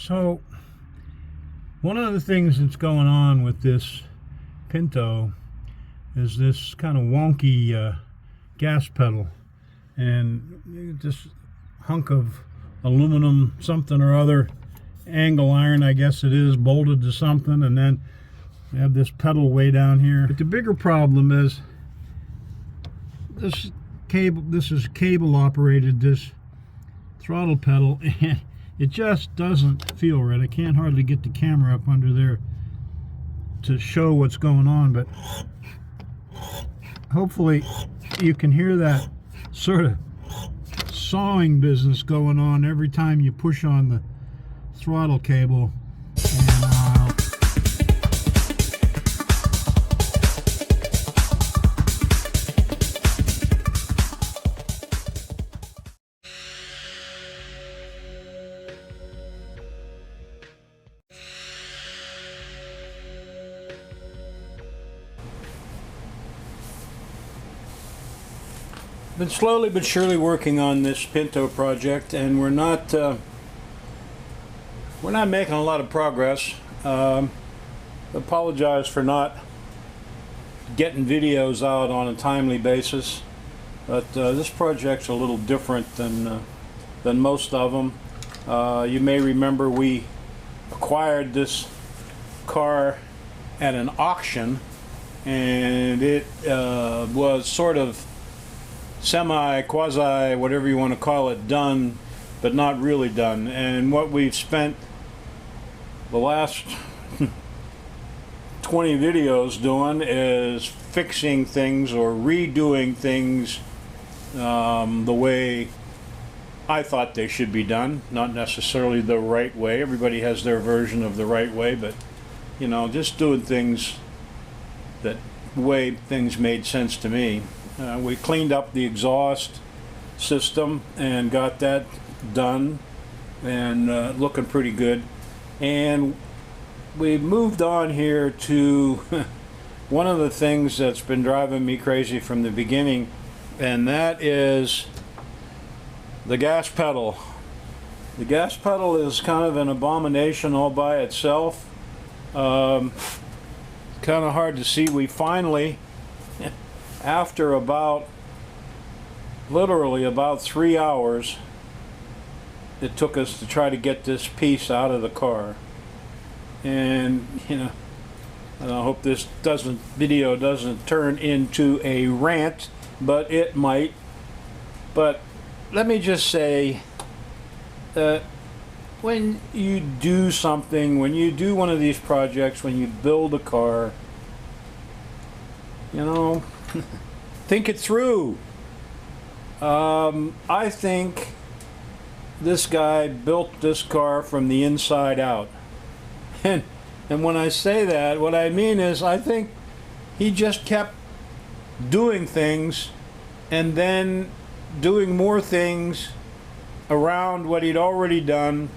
So, one of the things that's going on with this Pinto is this kind of wonky gas pedal, and this hunk of aluminum something or other, angle iron I guess it is, bolted to something, and then we have this pedal way down here. But the bigger problem is this is cable operated, this throttle pedal, and it just doesn't feel right. I can't hardly get the camera up under there to show what's going on, but hopefully you can hear that sort of sawing business going on every time you push on the throttle cable. And been slowly but surely working on this Pinto project, and we're not making a lot of progress. Apologize for not getting videos out on a timely basis, but this project's a little different than most of them. You may remember we acquired this car at an auction, and it was sort of quasi, whatever you want to call it, done, but not really done. And what we've spent the last 20 videos doing is fixing things or redoing things the way I thought they should be done, not necessarily the right way. Everybody has their version of the right way, but you know, just doing things that way things made sense to me. We cleaned up the exhaust system and got that done and looking pretty good. And we moved on here to one of the things that's been driving me crazy from the beginning, and that is the gas pedal. The gas pedal is kind of an abomination all by itself. Kind of hard to see. We finally, after literally about 3 hours it took us to try to get this piece out of the car. And you know, I hope this video doesn't turn into a rant, but it might. But let me just say that when you do something, when you do one of these projects, when you build a car, you know, think it through. I think this guy built this car from the inside out. And when I say that, what I mean is I think he just kept doing things and then doing more things around what he'd already done,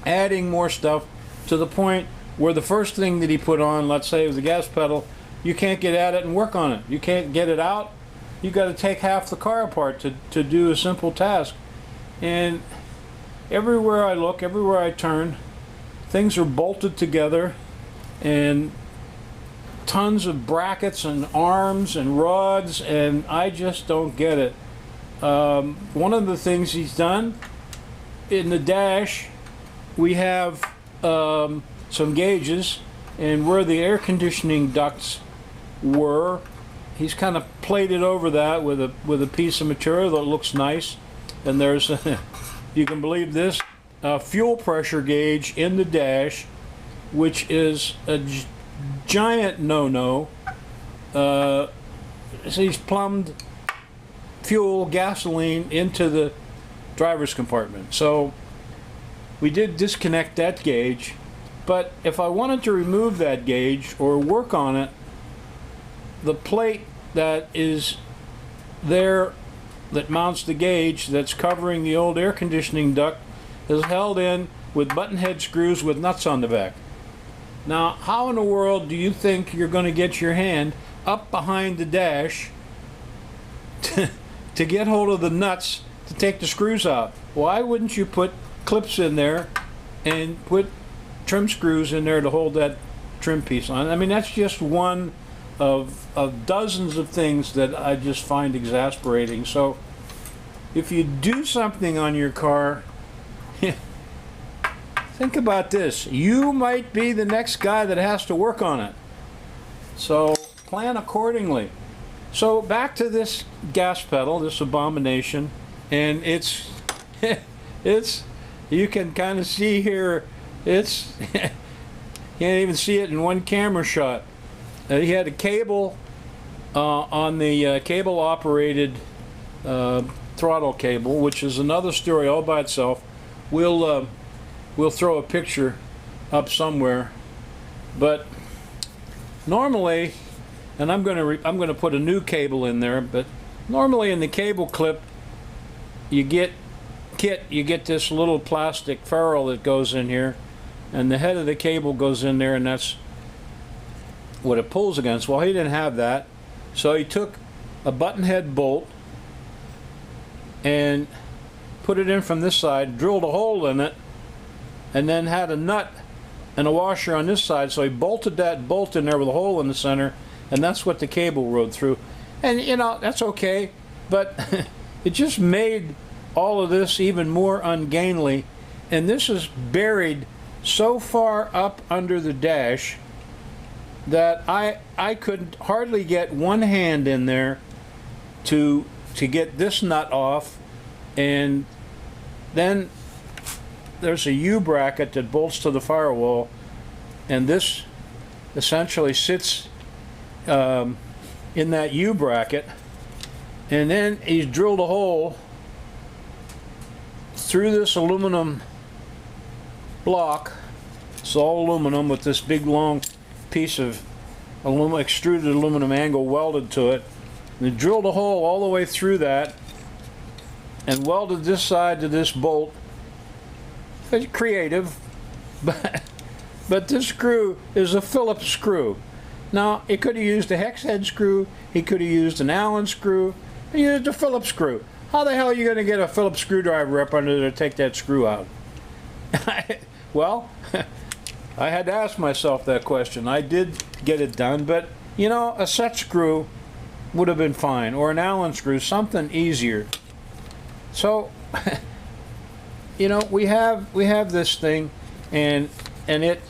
adding more stuff to the point where the first thing that he put on, let's say, was the gas pedal, you can't get at it and work on it. You can't get it out. You got to take half the car apart to do a simple task. And everywhere I look, everywhere I turn, things are bolted together, and tons of brackets and arms and rods, and I just don't get it. One of the things he's done in the dash, we have some gauges, and where the air conditioning ducts were, he's kind of plated over that with a piece of material that looks nice. And there's you can believe this, fuel pressure gauge in the dash, which is a giant no-no. So he's plumbed fuel, gasoline into the driver's compartment. So we did disconnect that gauge, but if I wanted to remove that gauge or work on it, the plate that is there that mounts the gauge that's covering the old air conditioning duct is held in with button head screws with nuts on the back. Now, how in the world do you think you're going to get your hand up behind the dash to get hold of the nuts to take the screws out? Why wouldn't you put clips in there and put trim screws in there to hold that trim piece on. I mean, that's just one of dozens of things that I just find exasperating. So if you do something on your car, think about this. You might be the next guy that has to work on it. So plan accordingly. So back to this gas pedal, this abomination, and it's you can kind of see here, it's can't even see it in one camera shot. He had a cable on the cable operated throttle cable, which is another story all by itself. We'll throw a picture up somewhere, but normally, and I'm going to put a new cable in there, but normally in the cable clip you get this little plastic ferrule that goes in here, and the head of the cable goes in there, and that's what it pulls against. Well, he didn't have that, so he took a button head bolt and put it in from this side, drilled a hole in it, and then had a nut and a washer on this side, so he bolted that bolt in there with a hole in the center, and that's what the cable rode through. And you know, that's okay, but it just made all of this even more ungainly. And this is buried so far up under the dash that I could hardly get one hand in there to get this nut off. And then there's a U-bracket that bolts to the firewall, and this essentially sits in that U-bracket, and then he's drilled a hole through this aluminum block. It's all aluminum with this big long piece of extruded aluminum angle welded to it. And they drilled a hole all the way through that and welded this side to this bolt. It's creative, but this screw is a Phillips screw. Now, he could have used a hex head screw, he could have used an Allen screw, he used a Phillips screw. How the hell are you going to get a Phillips screwdriver up under there to take that screw out? Well, I had to ask myself that question. I did get it done, but you know, a set screw would have been fine, or an Allen screw, something easier. So, you know, we have this thing, and it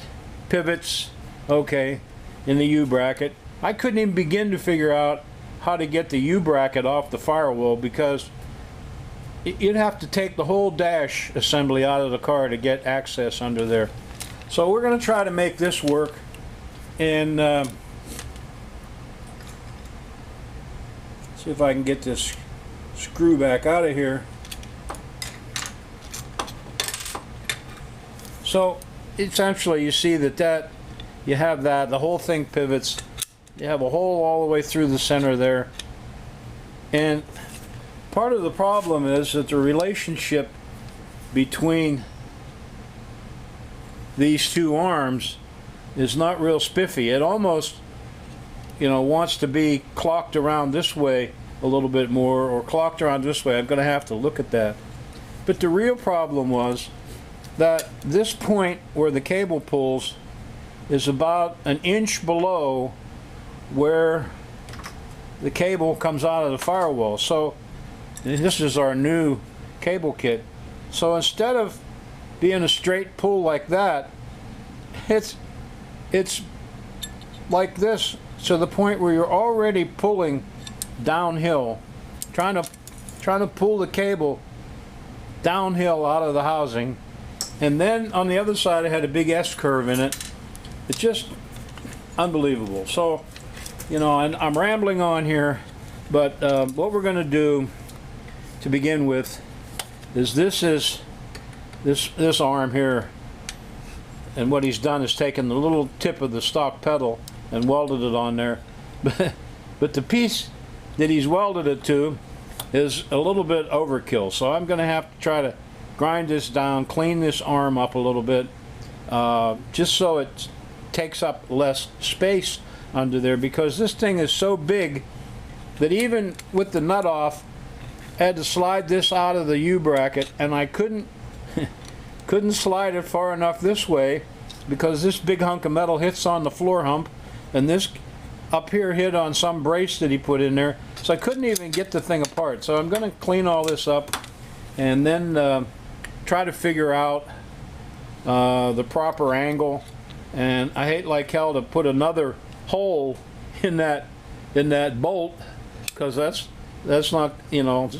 pivots okay in the U-bracket. I couldn't even begin to figure out how to get the U-bracket off the firewall, because you'd have to take the whole dash assembly out of the car to get access under there. So we're going to try to make this work, and see if I can get this screw back out of here. So essentially you see that you have that, the whole thing pivots. You have a hole all the way through the center there. And part of the problem is that the relationship between these two arms is not real spiffy. It almost, you know, wants to be clocked around this way a little bit more, or clocked around this way. I'm going to have to look at that. But the real problem was that this point where the cable pulls is about an inch below where the cable comes out of the firewall. So this is our new cable kit. So instead of being a straight pull like that, it's like this, to the point where you're already pulling downhill, trying to pull the cable downhill out of the housing. And then on the other side it had a big S-curve in it. It's just unbelievable. So, you know, I'm rambling on here, but what we're going to do to begin with is this arm here, and what he's done is taken the little tip of the stock pedal and welded it on there. But the piece that he's welded it to is a little bit overkill, so I'm going to have to try to grind this down, clean this arm up a little bit, just so it takes up less space under there, because this thing is so big that even with the nut off, I had to slide this out of the U-bracket, and I couldn't couldn't slide it far enough this way because this big hunk of metal hits on the floor hump, and this up here hit on some brace that he put in there, so I couldn't even get the thing apart. So I'm going to clean all this up and then try to figure out the proper angle. And I hate like hell to put another hole in that bolt, because that's not, you know,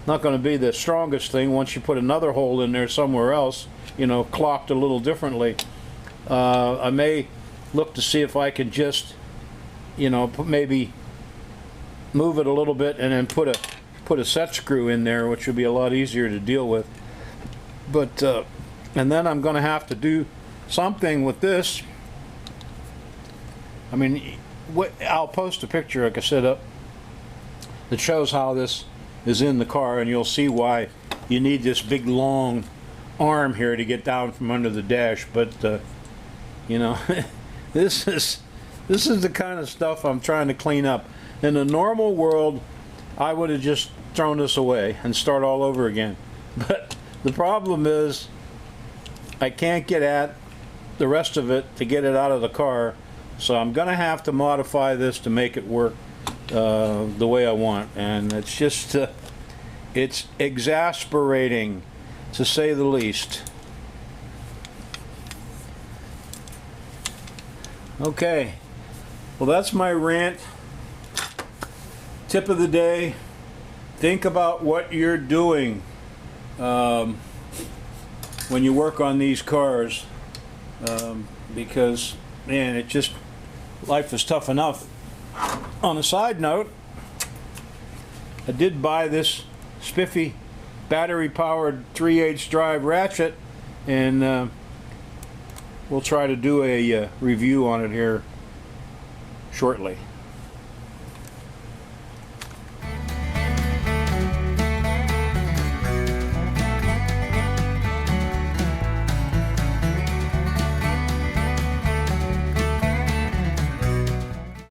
not going to be the strongest thing once you put another hole in there somewhere else, you know, clocked a little differently. I may look to see if I can just, you know, maybe move it a little bit and then put a set screw in there, which would be a lot easier to deal with. But and then I'm going to have to do something with this. I mean, I'll post a picture, like I said, up that shows how this is in the car, and you'll see why you need this big long arm here to get down from under the dash. But you know, this is the kind of stuff I'm trying to clean up. In a normal world, I would have just thrown this away and start all over again. But the problem is I can't get at the rest of it to get it out of the car, so I'm gonna have to modify this to make it work the way I want. And it's just it's exasperating, to say the least. Okay, well, that's my rant. Tip of the day: think about what you're doing when you work on these cars, because, man, it just, life is tough enough. On a side note, I did buy this spiffy battery-powered 3/8 drive ratchet, and we'll try to do a review on it here shortly.